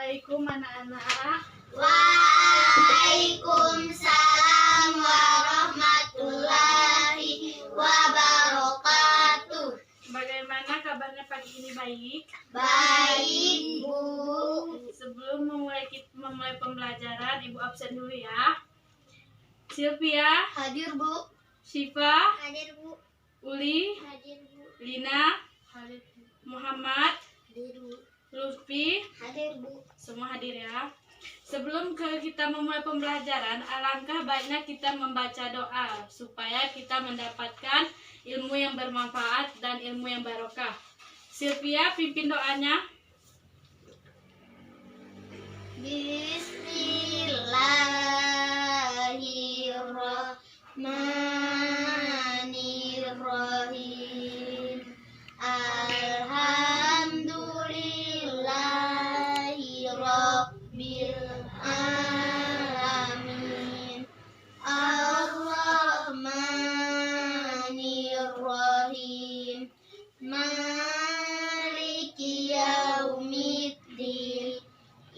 Assalamualaikum anak-anak. Waalaikumsalam warahmatullahi wabarakatuh. Bagaimana kabarnya pagi ini, baik? Baik, Bu. Sebelum memulai pembelajaran, Ibu absen dulu ya. Sylvia, Hadir, Bu. Syifa, Hadir, Bu. Uli, Hadir, Bu. Lina, Muhammad, Hadir, Bu. Lutfi, Hadir, Bu. semua hadir ya. Sebelum kita memulai pembelajaran, alangkah baiknya kita membaca doa supaya kita mendapatkan ilmu yang bermanfaat dan ilmu yang barokah. Sylvia, pimpin doanya. Bismillahirrahmanirrahim. Alhamdulillahi rabbil alamin. Ar-Rahmanir-Rahim. Maliki yaumiddin.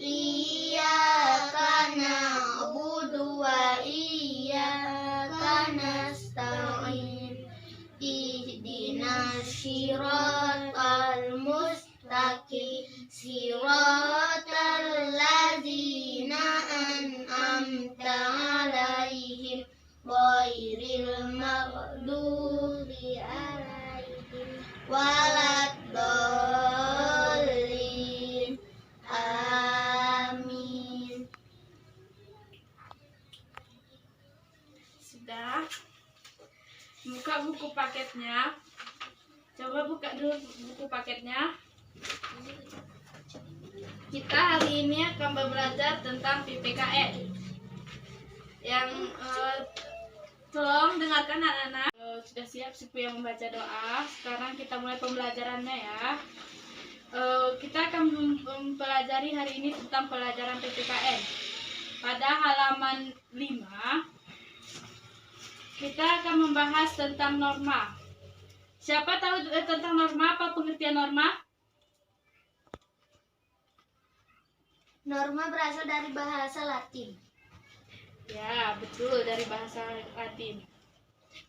Iyyaka na'budu wa iyyaka nasta'in. Ihdinas siratal mustaqim. Siratal ladzina an'amta 'alaihim ghairil maghdubi 'alaihim waladdallin. Amin. Sudah. Buka buku paketnya. Coba buka dulu buku paketnya. Kita hari ini akan belajar tentang PPKN. Yang tolong dengarkan anak-anak. Sudah siap Sylvia membaca doa. Sekarang kita mulai pembelajarannya ya. Kita akan mempelajari hari ini tentang pelajaran PPKN. Pada halaman 5 kita akan membahas tentang norma. Siapa tahu tentang norma? Apa pengertian norma? Norma berasal dari bahasa Latin. Ya, betul, dari bahasa Latin.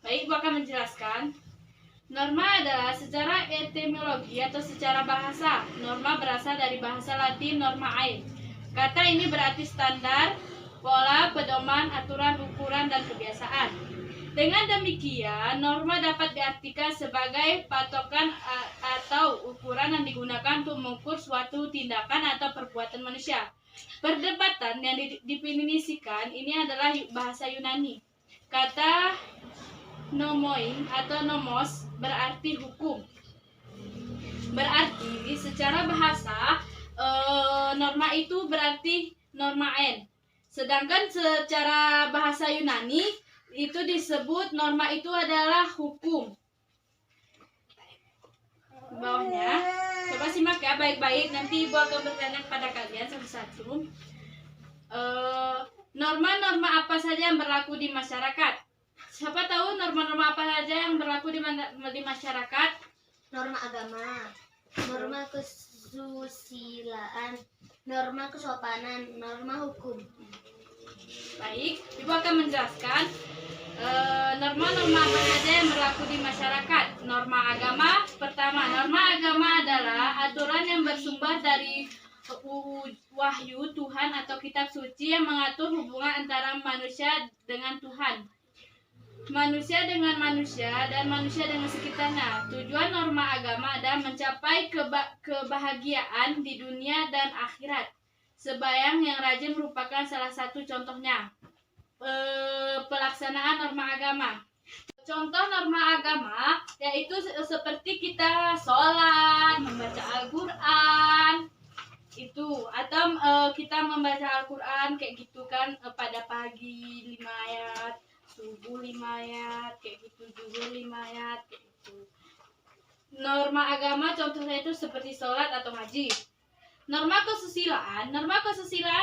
Baik, Ibu akan menjelaskan. Norma adalah secara etimologi atau secara bahasa. Norma berasal dari bahasa Latin norma ain. Kata ini berarti standar, pola, pedoman, aturan, ukuran, dan kebiasaan. Dengan demikian, norma dapat diartikan sebagai patokan atau ukuran yang digunakan untuk mengukur suatu tindakan atau perbuatan manusia. Perdebatan yang didefinisikan ini adalah bahasa Yunani. Kata nomoin atau nomos berarti hukum. Berarti secara bahasa norma itu berarti norma n. Sedangkan secara bahasa Yunani itu disebut norma itu adalah hukum. Bawahnya, coba simak ya baik-baik. Nanti Ibu akan bertanya kepada kalian satu-satu. Norma-norma apa saja yang berlaku di masyarakat? Siapa tahu norma-norma apa saja yang berlaku di masyarakat? Norma agama, norma kesusilaan, norma kesopanan, norma hukum. Baik, Ibu akan menjelaskan norma-norma apa saja yang berlaku di masyarakat. Norma agama, pertama, norma agama adalah aturan yang bersumber dari wahyu Tuhan atau kitab suci yang mengatur hubungan antara manusia dengan Tuhan, manusia dengan manusia, dan manusia dengan sekitarnya. Tujuan norma agama adalah mencapai kebahagiaan di dunia dan akhirat. Sembahyang yang rajin merupakan salah satu contohnya. Pelaksanaan norma agama. Contoh norma agama yaitu seperti kita sholat, membaca Al-Quran, itu atau kita membaca Al-Quran kayak gitu kan, pada pagi 5 ayat, subuh 5 ayat, kayak gitu, zuhur 5 ayat, kayak gitu. Norma agama contohnya itu seperti sholat atau ngaji. Norma kesusilaan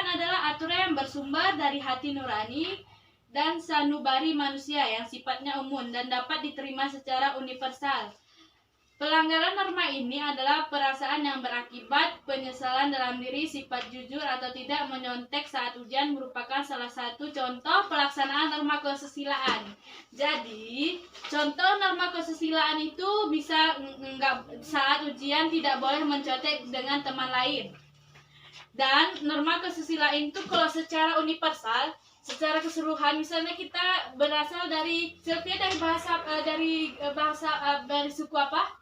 adalah aturan yang bersumber dari hati nurani dan sanubari manusia yang sifatnya umum dan dapat diterima secara universal. Pelanggaran norma ini adalah perasaan yang berakibat penyesalan dalam diri, sifat jujur atau tidak menyontek saat ujian merupakan salah satu contoh pelaksanaan norma kesusilaan. Jadi, contoh norma kesusilaan itu bisa enggak saat ujian tidak boleh mencontek dengan teman lain. Dan norma kesusilaan itu kalau secara universal, secara keseluruhan, misalnya kita berasal dari Sylvia dari suku apa?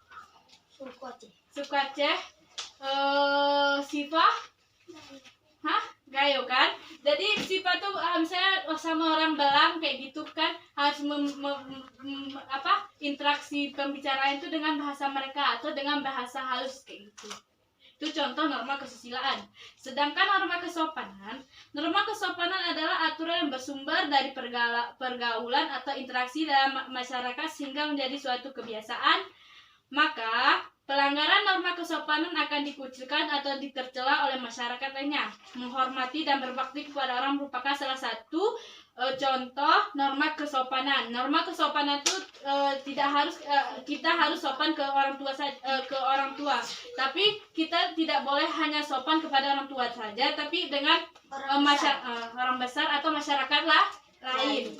Suku Aceh. Suku Aceh. Siva, Gayo kan? Jadi Siva tuh misalnya sama orang Belang kayak gitu kan, harus interaksi pembicaraan itu dengan bahasa mereka atau dengan bahasa halus kayak gitu. Itu contoh norma kesusilaan. Sedangkan norma kesopanan adalah aturan yang bersumber dari pergaulan atau interaksi dalam masyarakat sehingga menjadi suatu kebiasaan. Maka pelanggaran norma kesopanan akan dikucilkan atau ditercela oleh masyarakat lainnya. Menghormati dan berbakti kepada orang merupakan salah satu contoh norma kesopanan. Norma kesopanan itu tidak harus kita harus sopan ke orang tua, tapi kita tidak boleh hanya sopan kepada orang tua saja, tapi dengan orang besar atau masyarakat lain.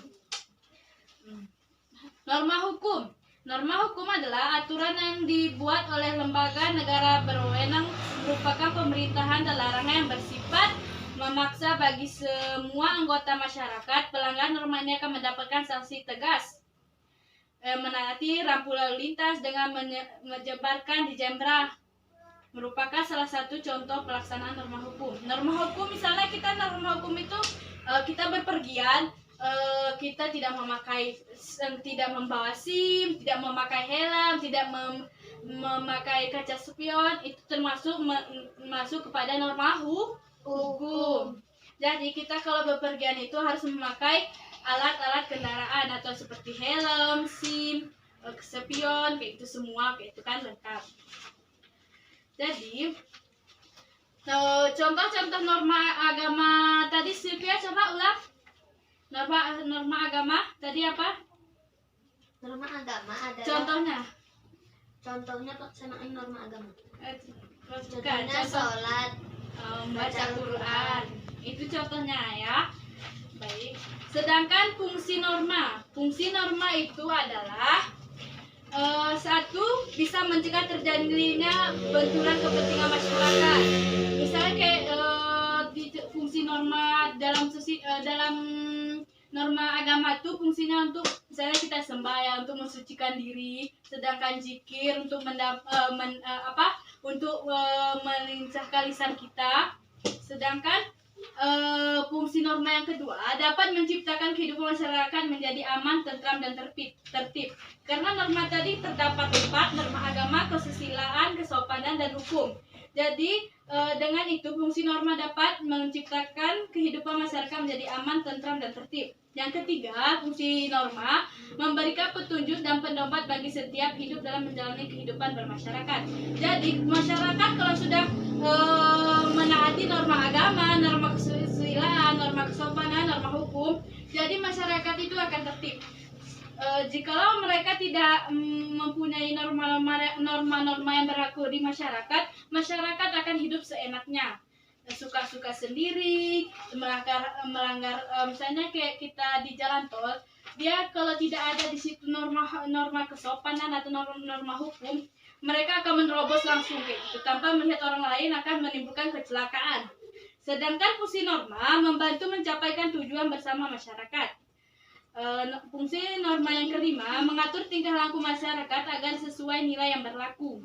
Norma hukum adalah aturan yang dibuat oleh lembaga negara berwenang, merupakan pemerintahan dan larangan yang bersifat memaksa bagi semua anggota masyarakat. Pelanggar norma ini akan mendapatkan sanksi tegas. Menaati rambu lalu lintas dengan menyebarkan di zebra merupakan salah satu contoh pelaksanaan norma hukum. Norma hukum misalnya norma hukum itu kita berpergian, kita tidak membawa SIM, tidak memakai helm, tidak memakai kaca spion, itu termasuk masuk kepada norma hukum. Jadi kita kalau bepergian itu harus memakai alat-alat kendaraan atau seperti helm, SIM, spion, kayak itu semua, kayak itu kan lengkap. Jadi contoh-contoh norma agama tadi Sylvia coba ulang. Norma agama tadi apa? Norma agama adalah contohnya pelaksanaan norma agama. Contohnya sholat, baca Quran. Itu contohnya ya. Baik. Sedangkan fungsi norma itu adalah satu, bisa mencegah terjadinya benturan kepentingan masyarakat. Misalnya kayak fungsi norma dalam norma agama itu fungsinya untuk misalnya kita sembahyang untuk mensucikan diri, sedangkan zikir untuk melincahkan lisan kita. Sedangkan fungsi norma yang kedua dapat menciptakan kehidupan masyarakat menjadi aman, tentram dan tertib. Karena norma tadi terdapat 4, norma agama, kesusilaan, kesopanan dan hukum. Jadi dengan itu fungsi norma dapat menciptakan kehidupan masyarakat menjadi aman, tentram dan tertib. Yang ketiga, fungsi norma memberikan petunjuk dan pendopat bagi setiap hidup dalam menjalani kehidupan bermasyarakat. Jadi masyarakat kalau sudah menaati norma agama, norma kesusilaan, norma kesopanan, norma hukum, jadi masyarakat itu akan tertib. Jikalau mereka tidak mempunyai norma-norma yang berlaku di masyarakat akan hidup seenaknya, suka-suka sendiri, melanggar misalnya kayak kita di jalan tol, dia kalau tidak ada di situ norma kesopanan atau norma hukum, mereka akan menerobos langsung kayak gitu tanpa melihat orang lain, akan menimbulkan kecelakaan. Sedangkan fungsi norma membantu mencapaikan tujuan bersama masyarakat. Fungsi norma yang kelima mengatur tingkah laku masyarakat agar sesuai nilai yang berlaku.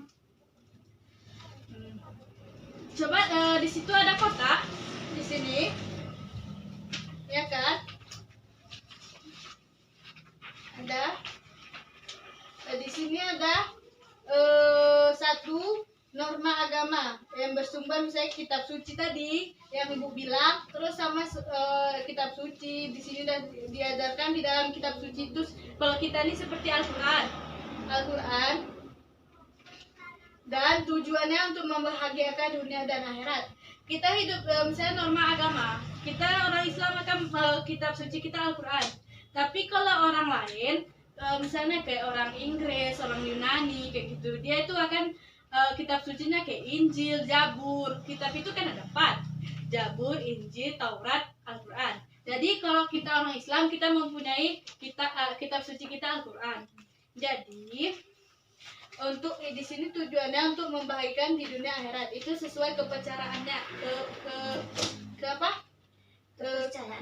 Coba di situ ada kotak di sini, ya kan? Ada di sini ada satu norma agama yang bersumber misalnya kitab suci tadi yang ibu bilang, terus sama kitab suci di sini dan diajarkan di dalam kitab suci itu kalau kita ini seperti Al-Quran dan tujuannya untuk membahagiakan dunia dan akhirat. Kita hidup misalnya norma agama, kita orang Islam akan kitab suci kita Al-Quran, tapi kalau orang lain misalnya kayak orang Inggris, orang Yunani kayak gitu, dia itu akan kitab sucinya kayak Injil, Zabur. Kitab itu kan ada 4, Zabur, Injil, Taurat, Al-Quran. Jadi kalau kita orang Islam, kita mempunyai kitab suci kita Al-Quran. Jadi untuk di sini tujuannya untuk membahagikan di dunia akhirat, itu sesuai kepercayaannya,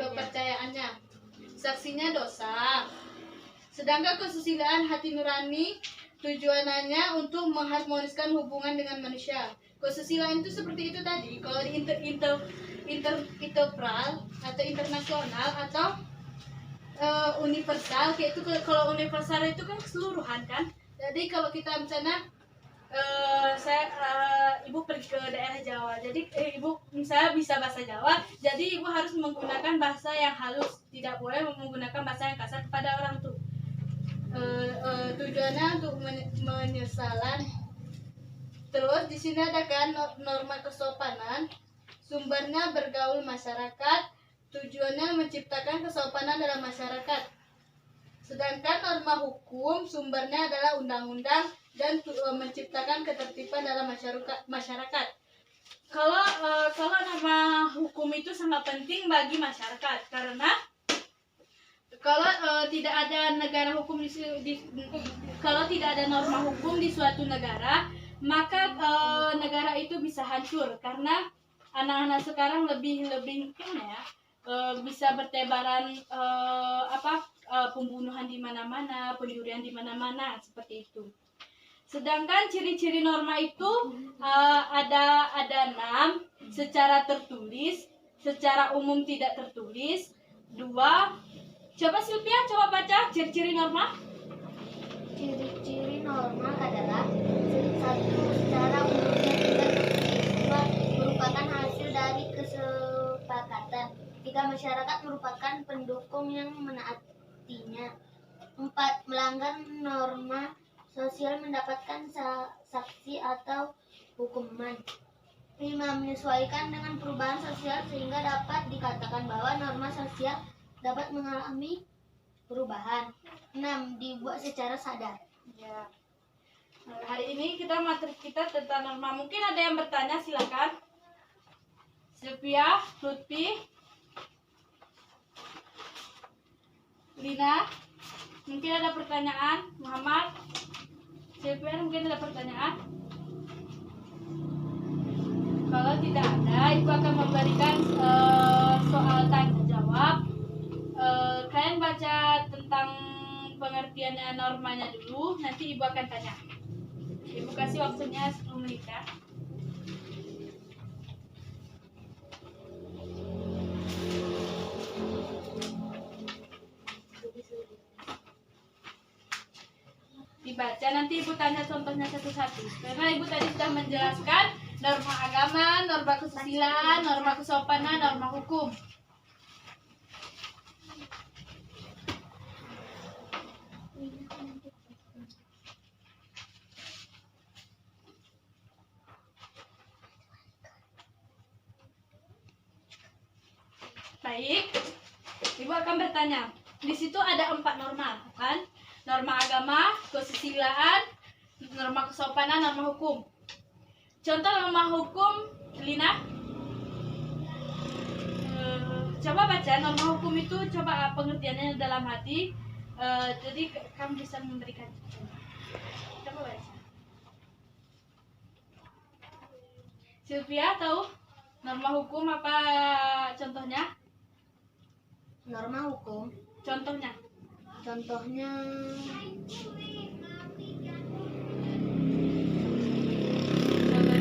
kepercayaannya. Saksinya dosa. Sedangkan kesusilaan hati nurani tujuannya untuk mengharmoniskan hubungan dengan manusia. Kesusilaan itu seperti itu tadi. Kalau di integral atau internasional atau universal, kayak itu. Kalau universal itu kan keseluruhan kan. Jadi kalau kita misalnya ibu pergi ke daerah Jawa, jadi ibu misalnya bisa bahasa Jawa, jadi ibu harus menggunakan bahasa yang halus, tidak boleh menggunakan bahasa yang kasar kepada orang tuh. Tujuannya untuk menyesalan. Terus di sini ada kan norma kesopanan, sumbernya bergaul masyarakat, tujuannya menciptakan kesopanan dalam masyarakat. Sedangkan norma hukum sumbernya adalah undang-undang dan menciptakan ketertiban dalam masyarakat. Kalau norma hukum itu sangat penting bagi masyarakat, karena kalau tidak ada negara hukum kalau tidak ada norma hukum di suatu negara, maka negara itu bisa hancur, karena anak-anak sekarang lebih gimana ya, bisa bertebaran pembunuhan di mana-mana, pencurian di mana-mana seperti itu. Sedangkan ciri-ciri norma itu ada 6, secara tertulis, secara umum tidak tertulis, 2. Coba Sylvia, coba baca ciri-ciri norma. Ciri-ciri norma adalah 1. Secara umum dan tidak tertulis. 2. Merupakan hasil dari kesepakatan. 3. Masyarakat merupakan pendukung yang menaatinya. 4. Melanggar norma sosial mendapatkan sanksi atau hukuman. 5. Menyesuaikan dengan perubahan sosial sehingga dapat dikatakan bahwa norma sosial dapat mengalami perubahan. 6. Dibuat secara sadar. Ya. Hari ini materi kita tentang norma. Mungkin ada yang bertanya, silakan. Sylvia, Lutfi, Lina, mungkin ada pertanyaan. Muhammad, Sylvia, mungkin ada pertanyaan. Kalau tidak ada, Ibu akan memberikan soal tanya jawab. Kalian baca tentang pengertiannya normanya dulu, nanti Ibu akan tanya. Ibu kasih waktunya 10 menit ya. Dibaca, nanti Ibu tanya contohnya satu-satu. Karena Ibu tadi sudah menjelaskan norma agama, norma kesusilaan, norma kesopanan, norma hukum. Baik, Ibu akan bertanya. Di situ ada 4 norma, kan? Norma agama, kesusilaan, norma kesopanan, norma hukum. Contoh norma hukum, Lina. Coba baca norma hukum itu, coba pengertiannya dalam hati. Jadi kamu bisa memberikan. Coba baca. Sylvia tahu norma hukum apa contohnya? Norma hukum. Contohnya Contohnya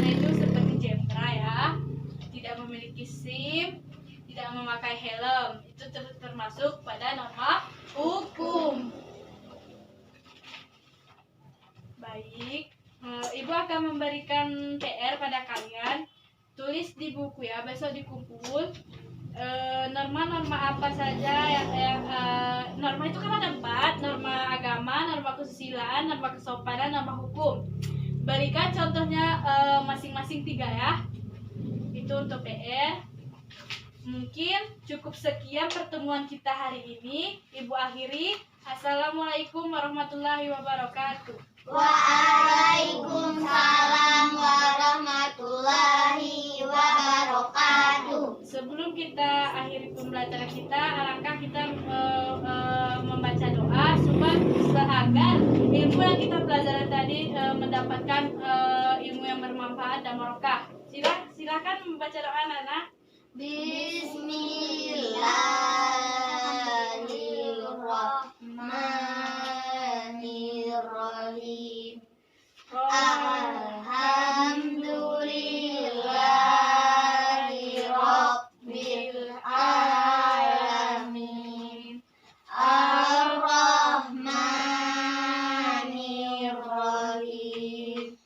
itu seperti zebra ya, tidak memiliki SIM, tidak memakai helm, itu termasuk pada norma hukum. Baik, Ibu akan memberikan PR pada kalian, tulis di buku ya, besok dikumpul. Norma-norma apa saja yang norma itu kan ada 4, norma agama, norma kesusilaan, norma kesopanan, norma hukum. Berikan contohnya masing-masing 3 ya. Itu untuk PR. Mungkin cukup sekian pertemuan kita hari ini. Ibu akhiri. Assalamualaikum warahmatullahi wabarakatuh. Waalaikumsalam warahmatullahi wabarakatuh. Sebelum kita akhiri pembelajaran kita, alangkah kita membaca doa agar ilmu yang kita pelajari tadi mendapatkan ilmu yang bermanfaat dan barokah. Silakan membaca doa, anak-anak. Bismillahirrahmanirrahim. Alhamdulillahi rabbil alamin. Ar-Rahmanir-Rahim.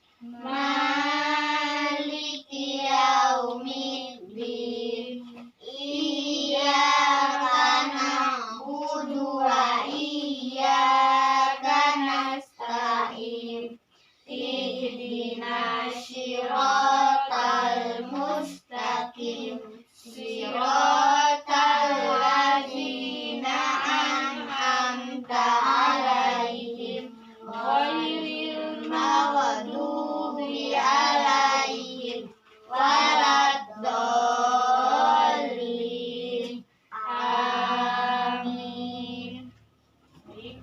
Maliki yaumiddin. Iyyaka na'budu wa iyyaka nasta'in. Ihdinas siratal mustaqim. Siratal ladzina an'amta 'alaihim ghairil maghdubi 'alaihim waladdallin. Amin. Baik,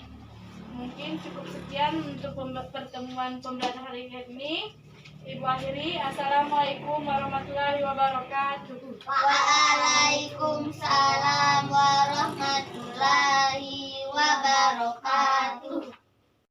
mungkin cukup sekian untuk pertemuan pembelajaran hari ini. Ibu akhiri, Assalamualaikum warahmatullahi wabarakatuh. Waalaikumsalam warahmatullahi wabarakatuh.